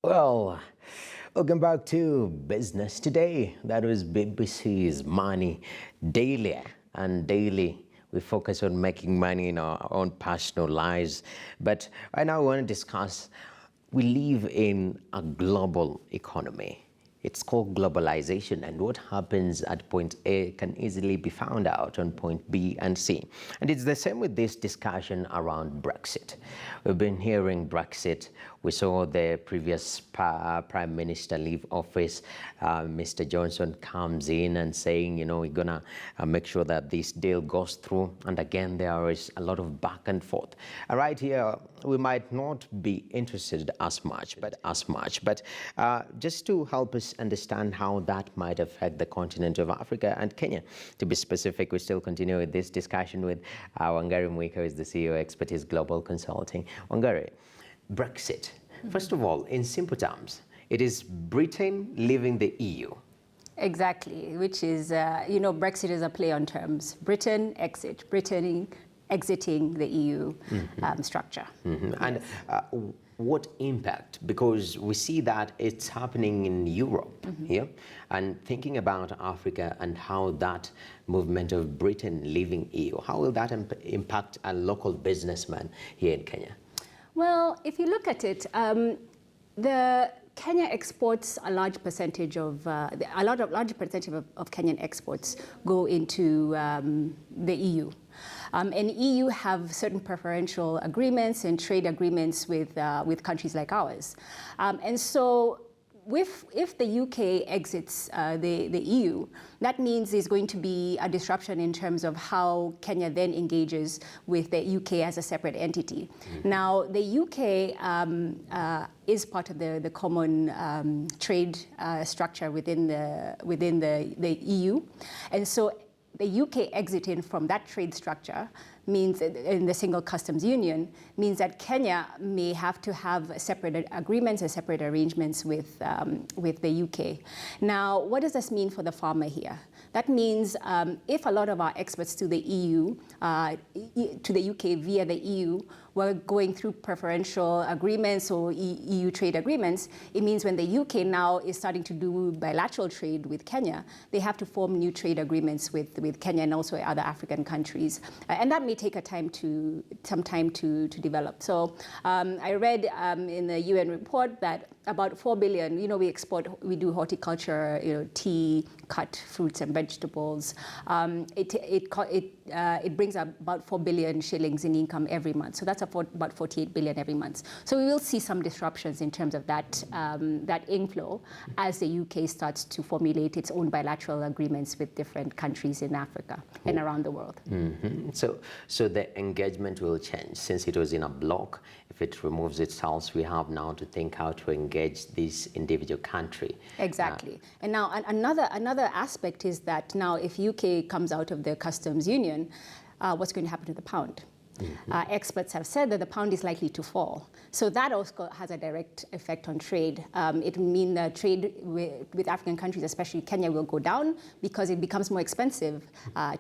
Well, welcome back to Business Today. That was BBC's Money Daily. And daily, we focus on making money in our own personal lives. But right now, we want to discuss we live in a global economy. It's called globalization, and what happens at point A can easily be found out on point B and C. And it's the same with this discussion around Brexit. We've been hearing Brexit. We saw the previous Prime Minister leave office. Mr. Johnson comes in and saying, we're going to make sure that this deal goes through. And again, there is a lot of back and forth. And right here, we might not be interested as much, but just to help us understand how that might affect the continent of Africa and Kenya. To be specific, we still continue with this discussion with Wangari Mwiko, who is the CEO of Expertise Global Consulting. Wangari, Brexit. First of all, in simple terms, it is Britain leaving the EU. Exactly, which is, Brexit is a play on terms. Britain exit, Britain exiting the EU structure. Yes. And what impact? Because we see that it's happening in Europe here, and thinking about Africa and how that movement of Britain leaving EU, how will that impact a local businessman here in Kenya? Well, if you look at it, the Kenya exports a large percentage of large percentage of Kenyan exports go into the EU. And EU have certain preferential agreements and trade agreements with countries like ours. And so if the UK exits the EU, that means there's going to be a disruption in terms of how Kenya then engages with the UK as a separate entity. Now, the UK is part of the common trade structure within the EU. And so the UK exiting from that trade structure means, in the single customs union, means that Kenya may have to have separate agreements and separate arrangements with the UK. Now, what does this mean for the farmer here? That means if a lot of our exports to the EU, to the UK via the EU, were going through preferential agreements or EU trade agreements, it means when the UK now is starting to do bilateral trade with Kenya, they have to form new trade agreements with Kenya and also other African countries. And that may take some time to develop. So I read in the UN report that about 4 billion, we do horticulture, tea, cut fruits and vegetables. It brings up about 4 billion shillings in income every month. So that's about 48 billion every month. So we will see some disruptions in terms of that inflow as the UK starts to formulate its own bilateral agreements with different countries in Africa and around the world. So the engagement will change. Since it was in a block, if it removes itself, we have now to think how to engage this individual country. Exactly. And now another aspect is that now if UK comes out of the customs union, what's going to happen to the pound? Experts have said that the pound is likely to fall. So that also has a direct effect on trade. It will mean that trade with African countries, especially Kenya, will go down because it becomes more expensive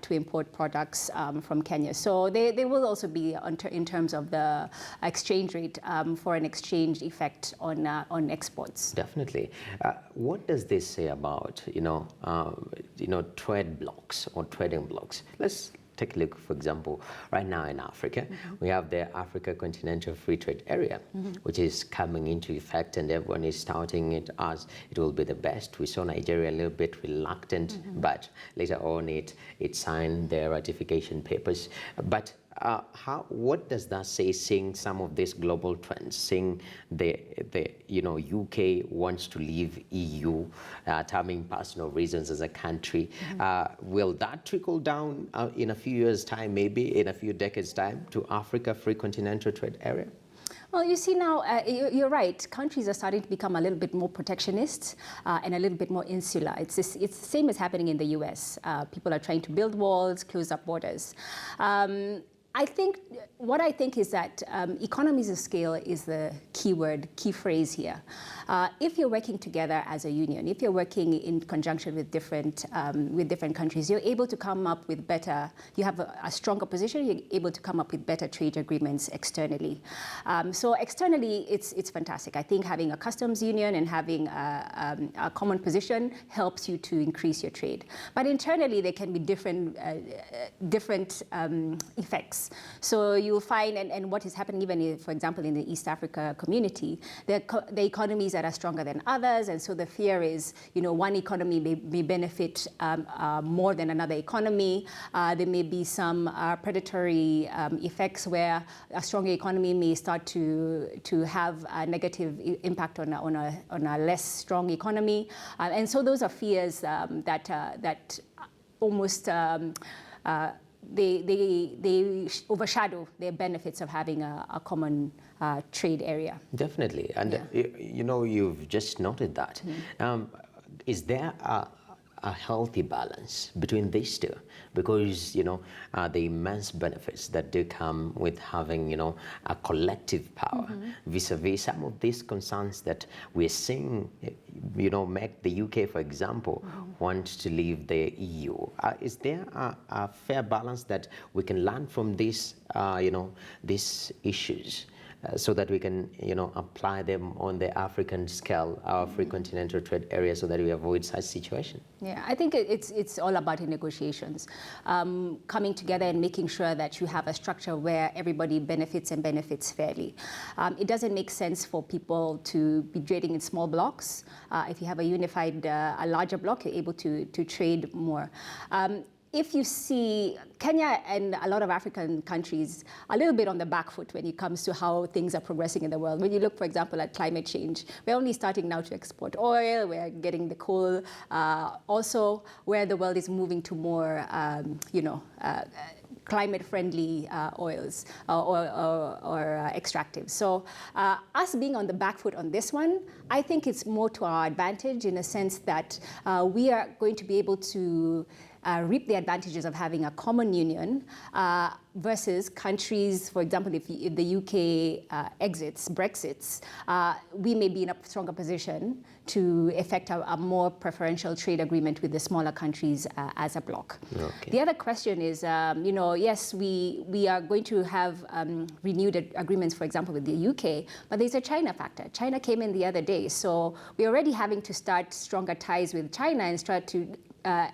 to import products from Kenya. So there will also be, in terms of the exchange rate, foreign exchange effect on exports. Definitely. What does this say about, trade blocks or trading blocks? Let's take a look, for example, right now in Africa, we have the Africa Continental Free Trade Area, which is coming into effect, and everyone is touting it as it will be the best. We saw Nigeria a little bit reluctant, but later on it signed the ratification papers. But what does that say, seeing some of these global trends, seeing the UK wants to leave EU, having personal reasons as a country? Will that trickle down in a few years' time, maybe in a few decades' time, to Africa Free Continental Trade Area? Well, you see now, you're right. Countries are starting to become a little bit more protectionist and a little bit more insular. It's the same as happening in the US. People are trying to build walls, close up borders. What I think is that economies of scale is the key phrase here. If you're working together as a union, if you're working in conjunction with different countries, you're able to come up with better, you have a stronger position, you're able to come up with better trade agreements externally. So externally, it's fantastic. I think having a customs union and having a common position helps you to increase your trade. But internally, there can be different effects. So you'll find, and what is happening even, for example, in the East Africa community, the economies that are stronger than others, and so the fear is, one economy may benefit more than another economy. There may be some predatory effects where a stronger economy may start to have a negative impact on a less strong economy, and so those are fears that almost they overshadow the benefits of having a common trade area. Definitely, and you've just noted that. Is there a healthy balance between these two? Because the immense benefits that do come with having a collective power, vis-a-vis some of these concerns that we're seeing, make the UK, for example, want to leave the EU. Is there a fair balance that we can learn from these these issues? So that we can, apply them on the African scale, our free continental trade area, so that we avoid such situation? Yeah, I think it's all about in negotiations, coming together and making sure that you have a structure where everybody benefits and benefits fairly. It doesn't make sense for people to be trading in small blocks. If you have a unified, a larger block, you're able to trade more. If you see Kenya and a lot of African countries a little bit on the back foot when it comes to how things are progressing in the world. When you look, for example, at climate change, we're only starting now to export oil, we're getting the coal, also where the world is moving to more, climate-friendly oils or extractives. So us being on the back foot on this one, I think it's more to our advantage in a sense that we are going to be able to reap the advantages of having a common union versus countries, for example, if the UK Brexits, we may be in a stronger position to effect a more preferential trade agreement with the smaller countries as a bloc. Okay. The other question is, yes, we are going to have renewed agreements, for example, with the UK, but there's a China factor. China came in the other day, so we're already having to start stronger ties with China and start to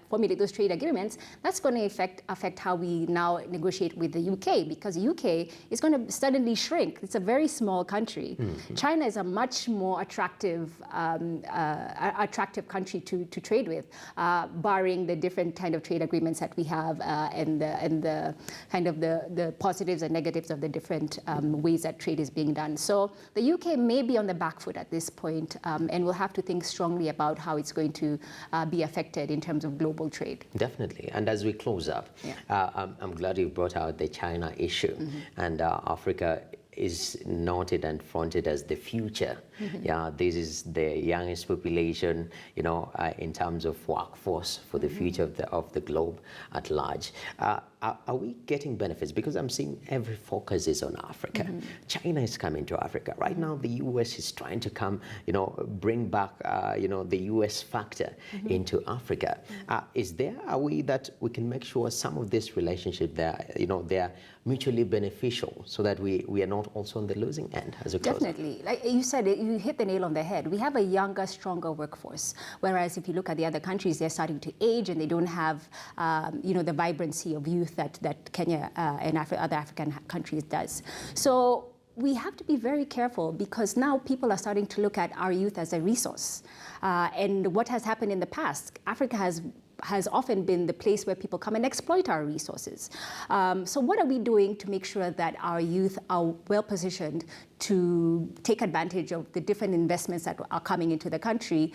formulate those trade agreements. That's going to affect how we now negotiate with the UK, because the UK is going to suddenly shrink. It's a very small country. China is a much more attractive country to trade with, barring the different kind of trade agreements that we have and the kind of the positives and negatives of the different ways that trade is being done. So the UK may be on the back foot at this point, and we'll have to think strongly about how it's going to be affected in terms of global trade. Definitely. And as we close up, I'm glad you brought out the China issue. And Africa is noted and fronted as the future. Yeah, this is the youngest population, in terms of workforce for the future of the globe at large. Are we getting benefits? Because I'm seeing every focus is on Africa. China is coming to Africa. Right now, the US is trying to come, bring back, the US factor into Africa. Is there a way that we can make sure some of this relationship there, they are mutually beneficial so that we are not also on the losing end as a close? Definitely. Like you said, you hit the nail on the head. We have a younger, stronger workforce. Whereas if you look at the other countries, they're starting to age and they don't have, the vibrancy of youth that Kenya and other African countries does. So we have to be very careful, because now people are starting to look at our youth as a resource. And what has happened in the past, Africa has often been the place where people come and exploit our resources. So what are we doing to make sure that our youth are well positioned to take advantage of the different investments that are coming into the country,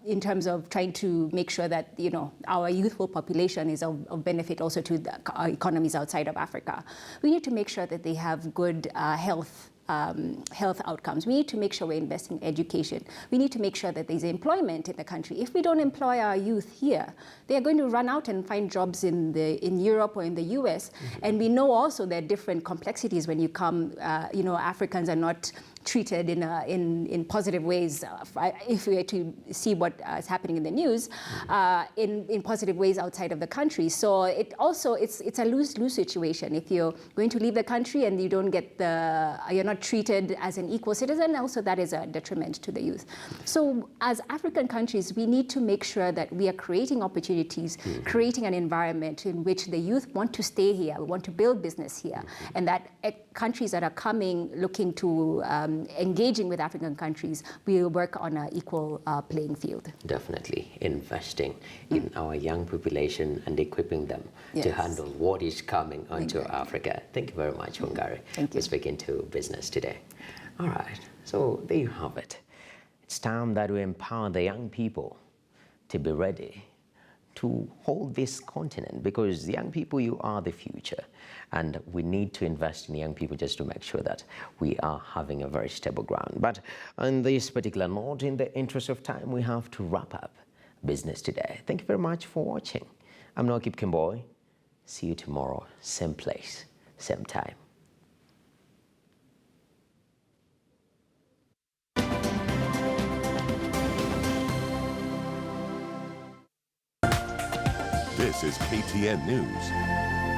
in terms of trying to make sure that our youthful population is of benefit also to our economies outside of Africa? We need to make sure that they have good health health outcomes. We need to make sure we're investing in education. We need to make sure that there's employment in the country. If we don't employ our youth here, they are going to run out and find jobs in Europe or in the US. And we know also there are different complexities when you come. Africans are not treated in positive ways. If we were to see what is happening in the news, in positive ways outside of the country. So it's a lose-lose situation. If you're going to leave the country and you don't get you're not treated as an equal citizen, also that is a detriment to the youth. So as African countries, we need to make sure that we are creating opportunities, creating an environment in which the youth want to stay here, want to build business here, and that countries that are coming looking to engaging with African countries, we will work on an equal playing field. Definitely investing in our young population and equipping them to handle what is coming onto Africa. Thank you very much, Wangari, for speaking to Business Today. All right, so there you have it. It's time that we empower the young people to be ready to hold this continent, because the young people, you are the future. And we need to invest in young people just to make sure that we are having a very stable ground. But on this particular note, in the interest of time, we have to wrap up Business Today. Thank you very much for watching. I'm Nokip Kimboy. See you tomorrow, same place, same time. This is KTN News.